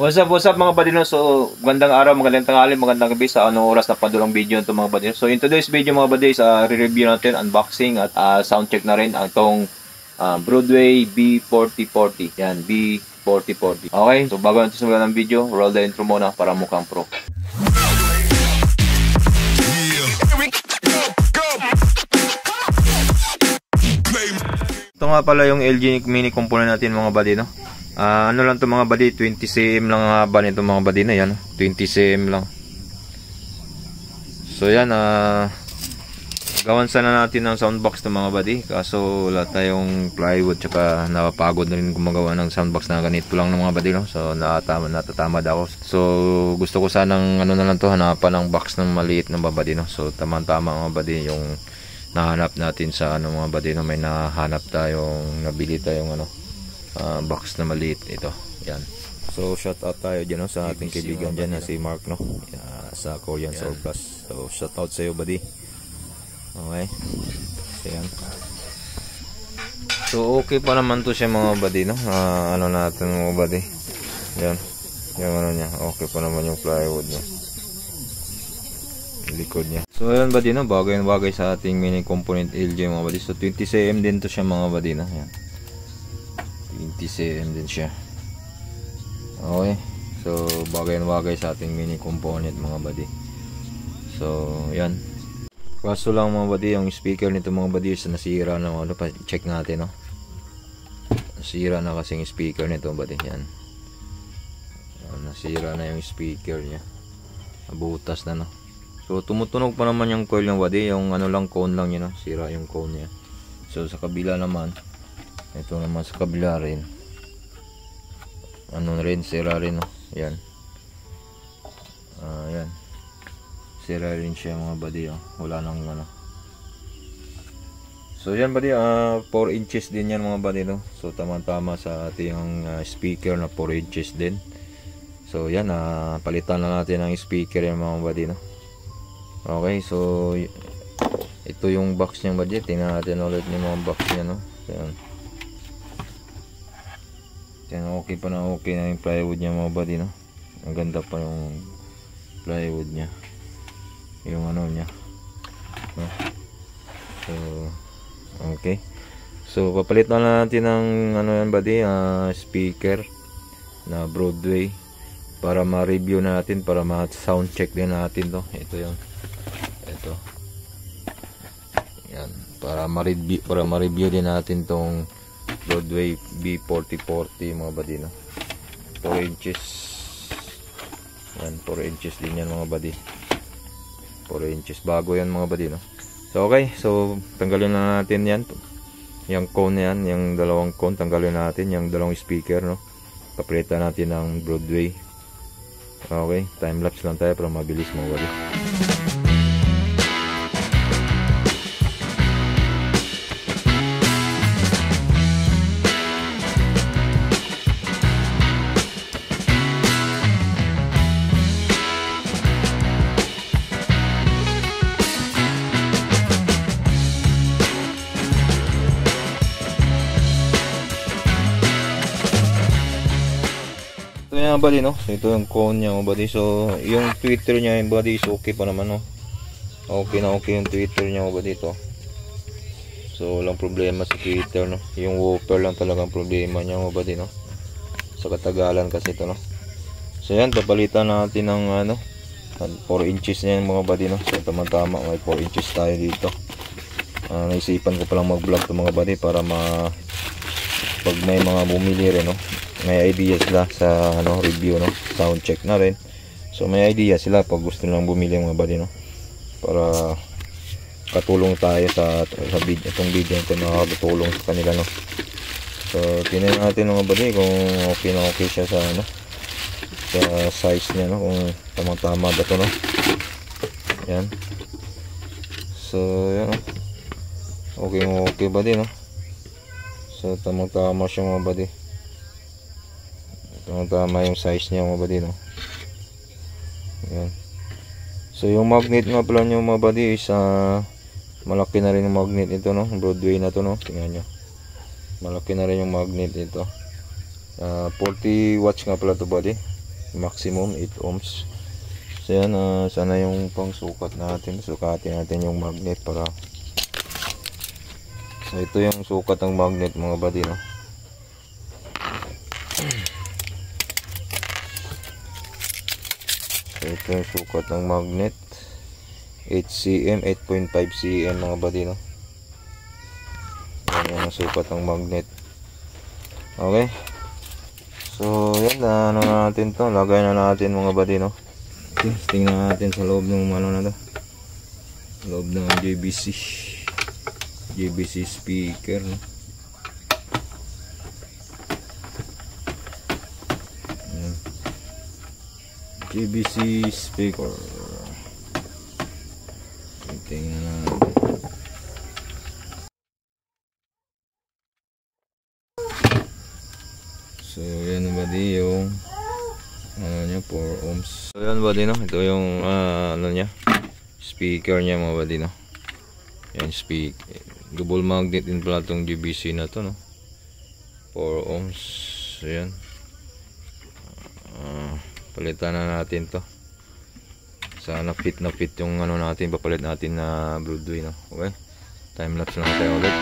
What's up mga badino? So, magandang araw, magandang tanghali, magandang gabi sa anong oras na padulang video nito mga badino. So, in today's video mga badino, re-review natin, unboxing at sound check na rin ang itong Broadway B4040. Yan, B4040. Okay, so bago natin simulan ng video, roll the intro muna para mukhang pro. Ito nga pala yung LG mini component natin mga badino. Ano lang to mga buddy, 20 cm lang haba nito mga buddy na yan, 20 cm lang. So yan, gawan sana natin ng soundbox to mga buddy, kaso wala tayong plywood, tsaka napapagod na rin gumagawa ng soundbox na ganito lang ng mga buddy, no? So natatamad ako. So gusto ko sanang ano na lang to, hanapan ng box ng maliit na mga buddy, no? So tama-tama mga buddy yung nahanap natin sa ano mga buddy, no? May nahanap tayong, nabili tayong ano, box na maliit ito. Yan. So shout out tayo dyan, no, sa ating kaibigan dyan na si Mark, no, sa Korean Soul Plus. So shout out sa iyo buddy. Okay. So yan. So okay pa naman to siya mga buddy, no. Ano natin mga buddy. Yan. Yung ano niya. Okay pa naman yung plywood niya. Likod niya. So yan buddy, no, bagay na bagay sa ating mini component LG mga buddy. So 20 cm din to siya mga buddy, no. Yan. 20 cm din siya. Okay. So bagay na bagay sa ating mini component mga buddy. So yan. Kaso lang mga buddy, yung speaker nito mga buddy is nasira na, ano, pa check natin, no. Nasira na kasi yung speaker nito buddy. Yan. Nasira na yung speaker niya. Nabutas na, no. So tumutunog pa naman yung coil ng buddy, yung ano lang, cone lang niya, no. Sira yung cone niya. So sa kabila naman, ito naman sa kabila rin, ano rin, sira rin, no? Yan. Yan. Sira rin siya mga buddy, oh. Wala nang ano. So yan buddy, 4 inches din yan mga buddy, no? So tama-tama sa ating speaker na 4 inches din. So yan, palitan na natin ang speaker yan mga buddy, no? Okay, so ito yung box niya buddy. Tingnan natin ulit yung mga box niya, no? Yan. Yan, okay pa na, okay na yung plywood niya mga buddy, no? Ang ganda pa yung plywood niya, yung ano niya, no? So okay, so papalit na natin ng ano yan buddy, speaker na Broadway para ma-review natin, para ma-sound check din natin to. Ito yung ito yan, para ma-review din natin tong Broadway B4040 mga buddy, no? 4 inches. Yan, 4 inches din yan mga buddy. 4 inches. Bago yan mga buddy, no? So okay, so tanggalin na natin yan. Yung cone na yan, yung dalawang cone, tanggalin natin. Yung dalawang speaker, no? Papalitan natin ng Broadway. Okay, time lapse lang tayo para mabilis mga buddy. Ito yung buddy, no? So ito yung cone niya mga buddy. So yung tweeter niya yung buddy is okay pa naman, no? Okay na okay yung tweeter niya mga buddy to. So walang problema sa tweeter, no? Yung woofer lang talagang problema niya mga buddy, no? Sa katagalan kasi ito, no? So yan, papalitan natin ng ano, 4 inches niya yung mga buddy, no? So tama-tama, may 4 inches tayo dito. Naisipan ko palang mag-vlog to mga buddy para pag may mga bumili rin, no, may idea sila sa ano, review, no, sound check na rin. So may idea sila pag gusto nilang bumili mga buddy, no, para katulong tayo sa video, itong video ito nakakatulong sa kanila, no. So tingnan natin mga buddy kung okay na okay siya sa ano, sa size niya, no, kung tama-tama ba ito, no. Yan. So yan, no. Okay buddy, no. So tama-tama siya mga buddy. Tama-tama yung size niya mga buddy, no. Yan. So yung magnet nga pala niyo mga buddy is malaki na rin yung magnet ito, no. Broadway na to, no. Tingnan nyo. Malaki na rin yung magnet ito. 40 watts nga pala to buddy. maximum 8 ohms. So yan, sana yung pangsukat natin, sukatin natin yung magnet para, so ito yung sukat ng magnet mga buddy, no. So ito yung sukat ng magnet, 8 cm, 8.5 cm mga buddy, no. Yan yung sukat ng magnet. Okay, so yan, ano natin to, lagay na natin mga buddy, no. Okay, tingnan natin sa loob ng ano na to, loob ng JBC speaker, no? JBC speaker. Tingnan natin. So yan buddy yung ano niya, 4 ohms. So yan buddy, no, ito yung ano niya, speaker niya mga buddy, no. Yan, double magnet din pala itong JBC na to, no. 4 ohms. So yan, palitan na natin to. Sana fit na fit yung ano natin, papalit natin na Broadway, no. Okay, time lapse lang tayo ulit.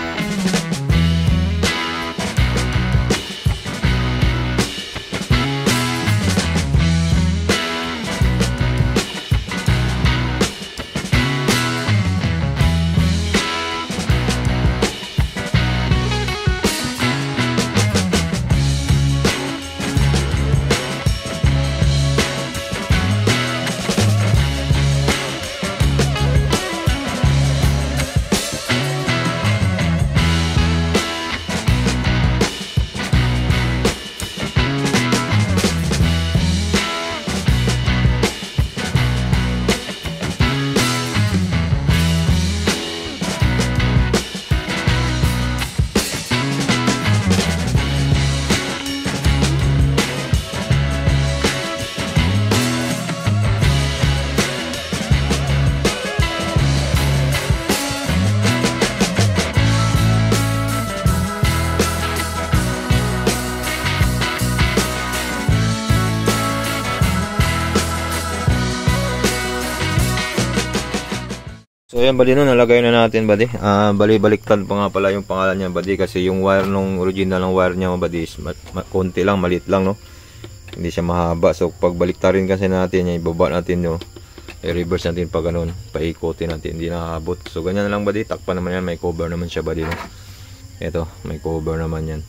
So ayan buddy, no, nalagay na natin buddy. Bali-baliktad pa nga pala yung pangalan niya buddy, kasi yung wire nung original ng wire niya buddy is konti lang, maliit lang, no. Hindi siya mahaba. So pag baliktarin kasi natin, ibaba natin, no, i-reverse natin pa ganun, paikutin natin, hindi nakaabot. So ganyan na lang buddy, takpan naman yan, may cover naman siya buddy, no. Ito, may cover naman yan,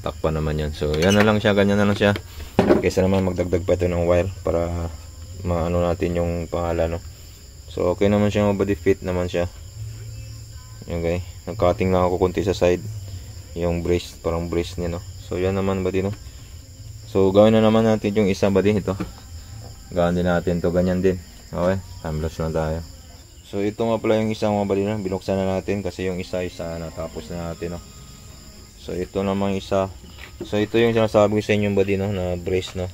takpan naman yan. So yan na lang siya, ganyan na lang siya, kaysa naman magdagdag pa ito ng wire para maano natin yung pangalan, no. So okay naman siya mga buddy, fit naman siya. Okay, nag-cutting lang ako konti sa side, yung brace, parang brace niya, no. So yan naman buddy, no. So gawin na naman natin yung isa buddy, ito gawin din natin to, ganyan din. Okay, time lapse na tayo. So ito nga pala yung isa mga buddy, no. Binuksan na natin kasi yung isa natapos na natin, no. So ito namang isa, so ito yung sinasabi ko sa inyo buddy, no, na brace, no,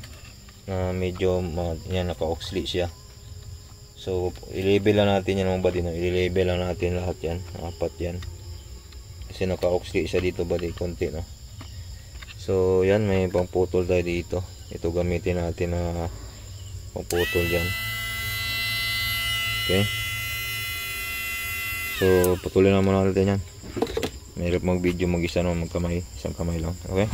na medyo yan, naka-oxley siya. So i-label lang natin yan mga buddy, no. I-label lang natin lahat yan, apat yan, kasi naka-oxley isa dito buddy, konti, no. So yan, may pangputol tayo dito. Ito gamitin natin na pangputol dyan. Okay, so putulin na muna natin yan. Mahirap mag video mag-isa, no, magkamay, isang kamay lang. Okay,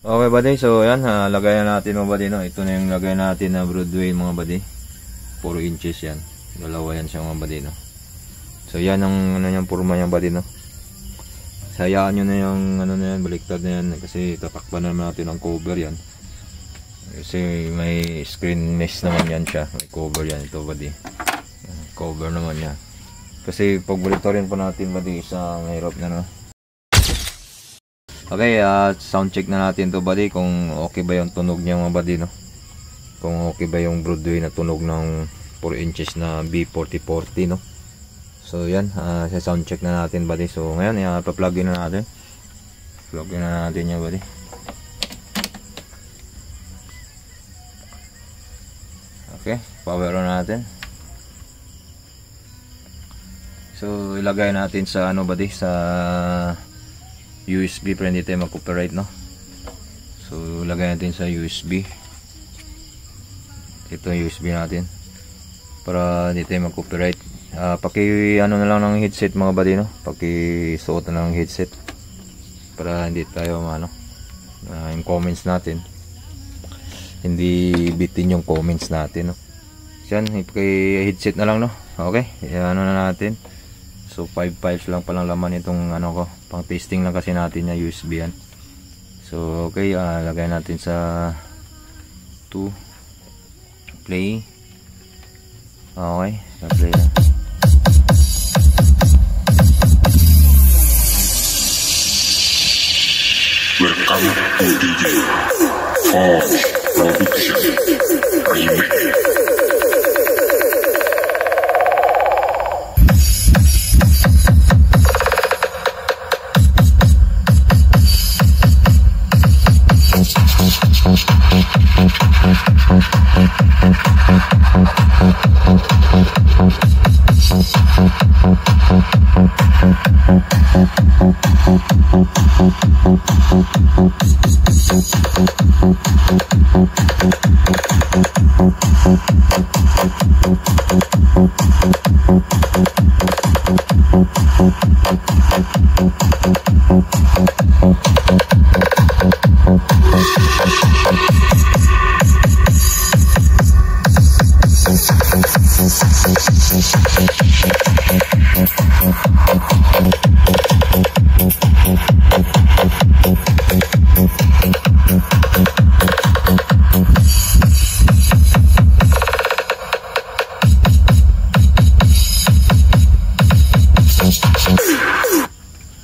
okay buddy, so yan, lagay na natin mga buddy, no. Ito na yung lagay natin na Broadway mga buddy, 4 inches yan, dalawa yan siya mga buddy, no. So yan ang ano yung forma niya buddy, no. Sayaan nyo na yung ano na yan, baliktad na yan, kasi tatakpan naman natin ang cover yan, kasi may screen mesh naman yan siya, may cover yan ito buddy, cover naman yan, kasi pag baliktarin pa natin buddy, isang hirap na, no. Okay, sound check na natin to buddy, kung okay ba yung tunog niya mga buddy, no. Kung okay ba yung Broadway na tunog ng 4 inches na B4040, no. So yan, sa sound check na natin buddy. So ngayon, pa-plug in na natin. Plug in na natin yan buddy. Okay, power on natin. So ilagay natin sa ano buddy, sa USB para hindi tayo mag-copyright, no? So ilagay natin sa USB. Ito yung USB natin para hindi tayo mag-copyright. Paki ano na lang ng headset mga buddy, no? Paki suot na lang ng headset para hindi tayo yung comments natin hindi bitin yung comments natin, no? Yan, paki headset na lang, no? Okay, ano na natin. So 5 files lang palang laman itong ano ko, pang testing lang kasi natin yung USB yan. So okay, lagay natin sa 2 play. Okay, play na. Welcome to DJ Forge Production Remix.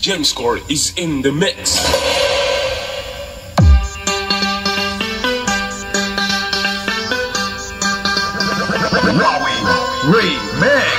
Gemscore is in the mix. Remix.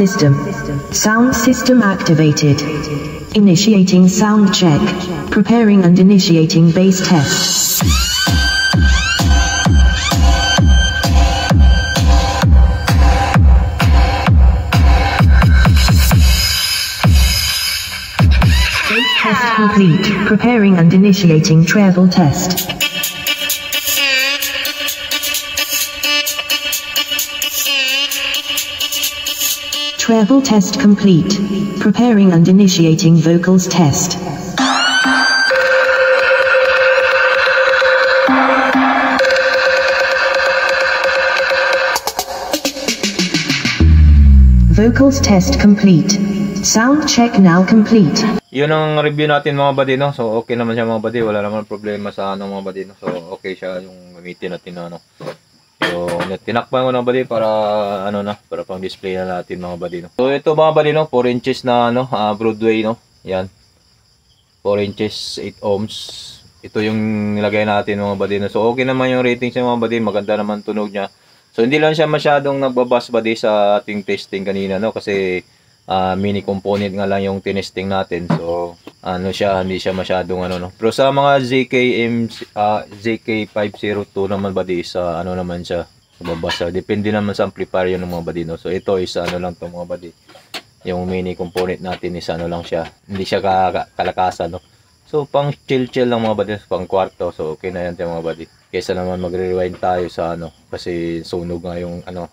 System. Sound system activated. Initiating sound check. Preparing and initiating bass test. Bass test complete. Preparing and initiating treble test. Treble test complete. Preparing and initiating vocals test. Vocals test complete. Sound check now complete. Yun ang review natin mga buddy, no? So okay naman siya mga buddy, wala naman problema sa ano mga buddy, no? So okay siya yung gamitin natin na ano. So, tinakpan ko na buddy para ano na, para pang display na natin mga buddy, no. So ito mga buddy, no, 4 inches na ano, Broadway, no. Yan. 4 inches 8 ohms. Ito yung nilagay natin mga buddy, no. So okay naman yung ratings niya mga buddy, maganda naman tunog niya. So hindi lang siya masyadong nagbabas buddy sa ating testing kanina, no, kasi mini component nga lang yung tinesting natin. So ano siya, hindi siya masyadong ano, no. Pero sa mga ZK502 naman buddy, sa ano naman siya, babasa. Depende naman sa amplifier ng mga buddy, no. So ito is ano lang to mga buddy, yung mini component natin is ano lang siya, hindi siya kalakasan, no. So pang chill lang mga buddy, pang kwarto. So okay na yan mga buddy. Kaysa naman magre-rewind tayo sa ano, kasi sunog nga yung ano,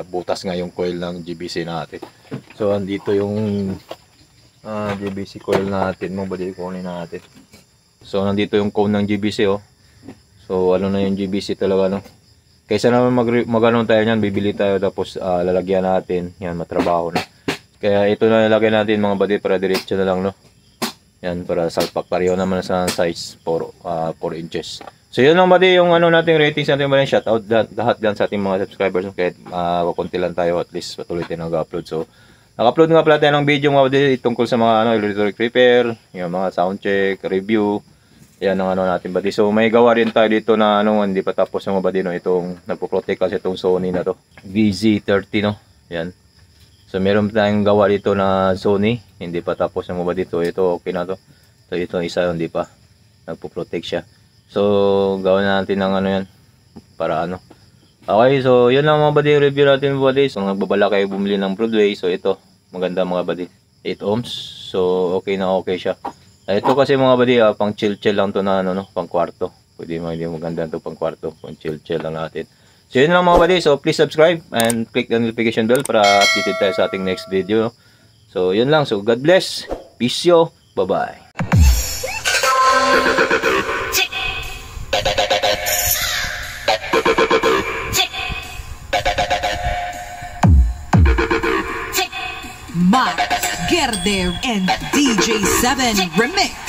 butas nga yung coil ng GBC natin. So andito yung GBC coil natin mga buddy, kunin natin. So nandito yung cone ng GBC oh. So ano na yung GBC talaga no. Kaysa naman magano tayo niyan, bibili tayo tapos lalagyan natin. Yan, matrabaho na. Kaya ito na nilagay natin mga buddy para diretso na lang no. Yan, para salpak. Pareho naman sa size 4 inches. So yun lang buddy yung ano nating ratings natin ba, shout out lahat dyan sa ating mga subscribers. Kahit kukunti lang tayo, at least patuloy tayo nag-upload. So nag-upload nga pala tayo ng video mga buddy tungkol sa mga ano, electric repair, yung mga sound check, review. Yan ang ano natin buddy. So may gawa rin tayo dito na ano, hindi pa tapos yung mga buddy no. Itong nagpo-protect kasi itong Sony na to, VZ30 no. Yan. So meron tayong gawa dito na Sony, hindi pa tapos yung mga dito. Ito okay na to. So ito isa hindi pa, nagpo-protect siya. So gawin natin ng ano yan para ano. Okay, so yun lang mga buddy, review natin mga buddy. So nagbabala kayo bumili ng Broadway. So ito maganda mga buddy, 8 ohms. So okay na okay siya. Ito kasi mga buddy pang chill lang to na ano no, pang kwarto. Pwede mo, hindi maganda to pang kwarto, pang chill lang natin. So yun lang mga buddy, so please subscribe and click the notification bell para updated tayo sa ating next video. So yun lang, so God bless, peace yo, bye bye. Max Gerde and DJ7 Remix.